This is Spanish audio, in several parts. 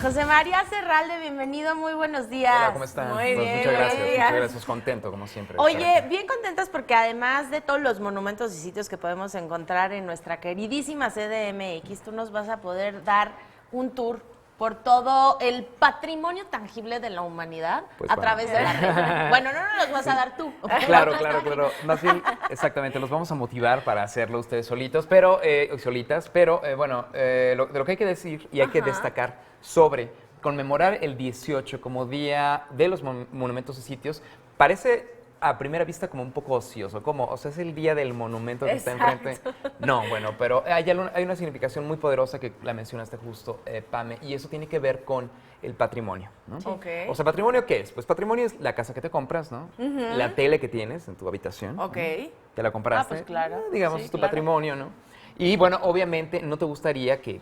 José María Serralde, bienvenido, muy buenos días. Hola, ¿cómo están? Muy bien. Muchas gracias, contento como siempre. Oye, bien contentos porque además de todos los monumentos y sitios que podemos encontrar en nuestra queridísima CDMX, tú nos vas a poder dar un tour por todo el patrimonio tangible de la humanidad a través de la red. Bueno, no nos los vas a dar tú. Claro. Más bien, exactamente, los vamos a motivar para hacerlo ustedes solitos, pero solitas, pero de lo que hay que decir y hay que destacar sobre conmemorar el 18 como Día de los Monumentos y Sitios, parece a primera vista como un poco ocioso, o sea, es el día del monumento que está enfrente. No, bueno, pero hay una significación muy poderosa que la mencionaste justo, Pame, y eso tiene que ver con el patrimonio, ¿no? Okay. O sea, ¿patrimonio qué es? Pues patrimonio es la casa que te compras, ¿no? La tele que tienes en tu habitación. Ok. ¿No? ¿Te la compraste? Pues claro. Digamos, Sí, es tu claro. patrimonio, ¿no? Y bueno, obviamente no te gustaría que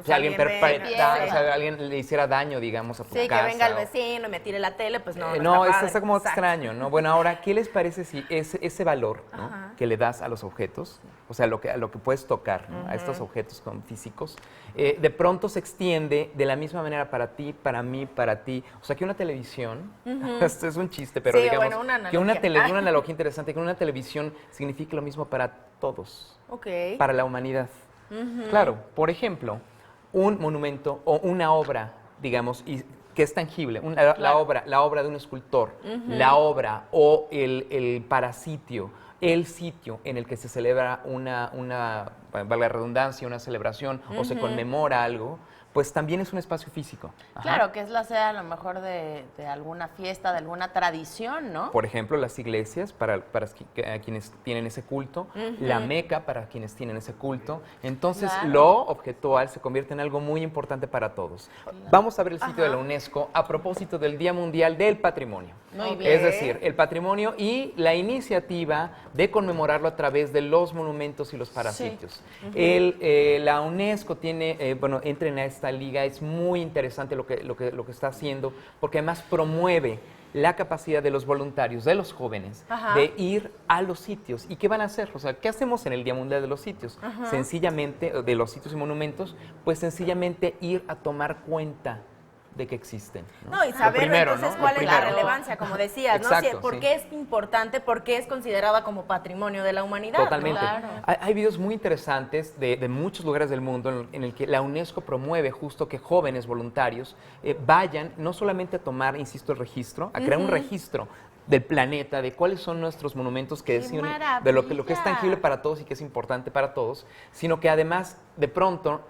si alguien alguien le hiciera daño, digamos, a tu casa. Sí, que venga el vecino y me tire la tele, pues no. No, está está como padre. extraño, ¿no? Bueno, ahora, ¿qué les parece si ese valor, ¿no?, que le das a los objetos, o sea, a lo que puedes tocar, ¿no?, a estos objetos físicos, de pronto se extiende de la misma manera para ti, para mí, para ti? O sea, que una televisión, esto es un chiste, pero Sí, digamos, bueno, una que una analogía. analogía interesante, que una televisión signifique lo mismo para todos, Ok. para la humanidad. Claro, por ejemplo, un monumento o una obra, digamos, que es tangible, la obra de un escultor, la obra o el parasitio, el sitio en el que se celebra valga la redundancia, una celebración o se conmemora algo, pues también es un espacio físico. Ajá. Claro, que es la sede a lo mejor de alguna fiesta, de alguna tradición, ¿no? Por ejemplo, las iglesias para quienes tienen ese culto, la Meca para quienes tienen ese culto. Entonces, Claro. lo objetual se convierte en algo muy importante para todos. Vamos a ver el sitio de la UNESCO a propósito del Día Mundial del Patrimonio. Muy bien. Es decir, el patrimonio y la iniciativa de conmemorarlo a través de los monumentos y los parasitios. La UNESCO tiene, entra en esta liga, es muy interesante lo que está haciendo, porque además promueve la capacidad de los voluntarios, de los jóvenes, de ir a los sitios. ¿Y qué van a hacer? O sea, ¿qué hacemos en el Día Mundial de los Sitios? Sencillamente, de los sitios y monumentos, pues sencillamente ir a tomar cuenta de que existen. No, y saber entonces ¿no? cuál es la relevancia, como decías, ¿no? Exacto, ¿Por qué es importante? ¿Por qué es considerada como patrimonio de la humanidad? Totalmente. ¿No? Claro. Hay videos muy interesantes de muchos lugares del mundo en el que la UNESCO promueve justo que jóvenes voluntarios vayan no solamente a tomar, insisto, el registro, a crear un registro del planeta, de cuáles son nuestros monumentos que deciden de lo que es tangible para todos y que es importante para todos, sino que además, de pronto,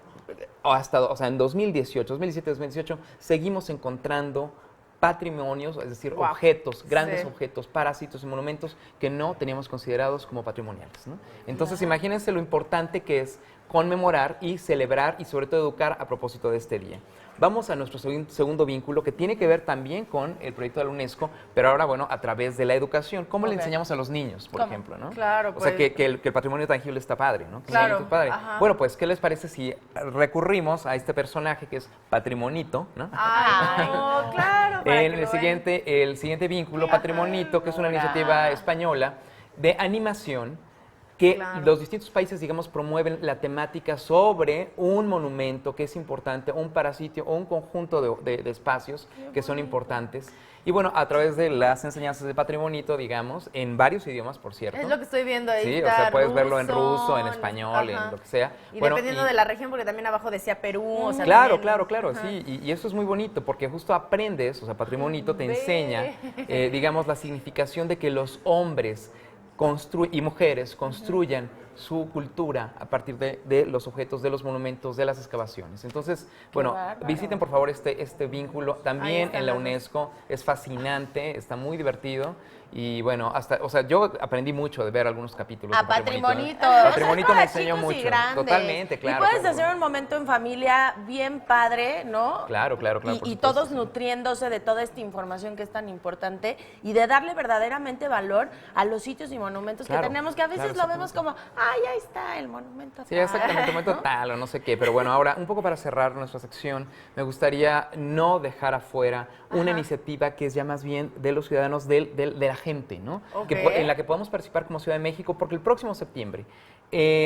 en 2018, 2017, 2018, seguimos encontrando patrimonios, es decir, objetos, grandes objetos, parásitos y monumentos que no teníamos considerados como patrimoniales, ¿no? Entonces, imagínense lo importante que es conmemorar y celebrar y sobre todo educar a propósito de este día. Vamos a nuestro segundo vínculo, que tiene que ver también con el proyecto de la UNESCO, pero ahora, a través de la educación. ¿Cómo le enseñamos a los niños, por ejemplo, ¿no? Claro, pues. O sea, que el patrimonio tangible está padre, ¿no? Que claro. está padre. Bueno, pues, ¿qué les parece si recurrimos a este personaje que es Patrimonito, ¿no? Ay, no, claro. En el siguiente vínculo, Patrimonito, que es una iniciativa española de animación, que los distintos países, digamos, promueven la temática sobre un monumento que es importante, un parasitio o un conjunto de espacios que son importantes. Y bueno, a través de las enseñanzas de Patrimonito, digamos, en varios idiomas, por cierto. Es lo que estoy viendo ahí. Sí, o sea, puedes verlo en ruso, en español, en lo que sea. Y dependiendo de la región, porque también abajo decía Perú. O sea, claro, sí. Y eso es muy bonito, porque justo aprendes, o sea, Patrimonito te enseña, digamos, la significación de que los hombres y mujeres construyan su cultura a partir de los objetos, de los monumentos, de las excavaciones. Entonces, visiten por favor este vínculo también en la UNESCO, es fascinante, está muy divertido y bueno, yo aprendí mucho de ver algunos capítulos de Patrimonito. Patrimonito me enseñó mucho. Totalmente, claro. Y puedes hacer un momento en familia bien padre, ¿no? Claro. Y todos nutriéndose de toda esta información que es tan importante y de darle verdaderamente valor a los sitios y monumentos que tenemos, que a veces lo vemos como, ay, ahí está el monumento. Sí, exactamente, momento tal o no sé qué. Pero bueno, ahora, un poco para cerrar nuestra sección, me gustaría no dejar afuera una iniciativa que es ya más bien de los ciudadanos, de la gente, ¿no? Ok. En la que podamos participar como Ciudad de México, porque el próximo septiembre,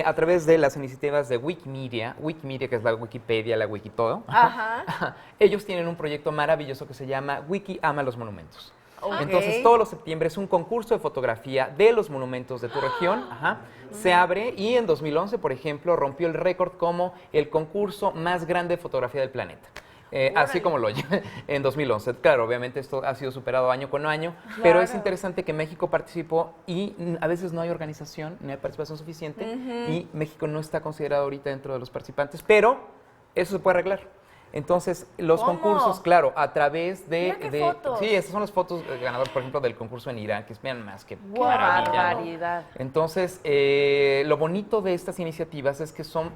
a través de las iniciativas de Wikimedia, que es la Wikipedia, la Wikitodo, Ajá. ellos tienen un proyecto maravilloso que se llama Wiki Ama los Monumentos. Ok. Entonces, todos los septiembre es un concurso de fotografía de los monumentos de tu región. Se abre y en 2011, por ejemplo, rompió el récord como el concurso más grande de fotografía del planeta. Así como lo oye, en 2011. Claro, obviamente esto ha sido superado año con año, pero es interesante que México participó y a veces no hay organización, no hay participación suficiente y México no está considerado ahorita dentro de los participantes, pero eso se puede arreglar. Entonces, los ¿Cómo? concursos, claro, a través de... Mira qué fotos. Sí, estas son las fotos ganadores, por ejemplo, del concurso en Irán, que vean más que Wow, maravilla, ¿no? barbaridad. Entonces, lo bonito de estas iniciativas es que son,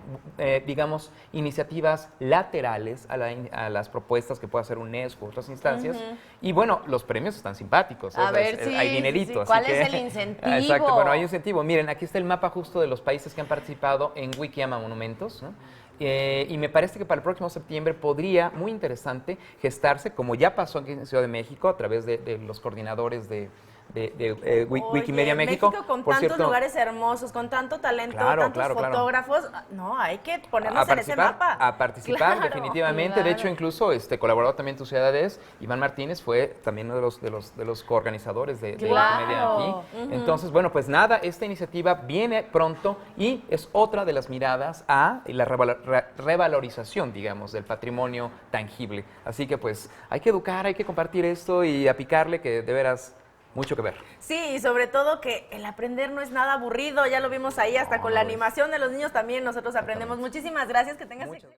digamos, iniciativas laterales a las propuestas que puede hacer UNESCO u otras instancias. Y bueno, los premios están simpáticos. A o sea, ver, sí, hay sí, dinerito. sí. así ¿Cuál que- es el incentivo? Exacto, bueno, hay incentivo. Miren, aquí está el mapa justo de los países que han participado en Wikiyama Monumentos, ¿no? Y me parece que para el próximo septiembre podría, muy interesante, gestarse, como ya pasó aquí en Ciudad de México, a través de los coordinadores de Wikimedia Oye, México. con Por tantos cierto, lugares hermosos, con tanto talento, Claro, tantos claro, claro. fotógrafos, no, hay que ponernos en ese participar, mapa. a participar Claro, definitivamente. De hecho, claro. incluso colaboró también Tu Ciudades. Iván Martínez fue también uno de los coorganizadores de Claro. Wikimedia aquí. Entonces, bueno, pues nada, esta iniciativa viene pronto y es otra de las miradas a la revalorización, digamos, del patrimonio tangible. Así que pues hay que educar, hay que compartir esto y a picarle, que de veras mucho que ver. Sí, y sobre todo que el aprender no es nada aburrido, ya lo vimos ahí, hasta con la No, es- animación de los niños también nosotros aprendemos. Muchísimas gracias, que tengas... Muchas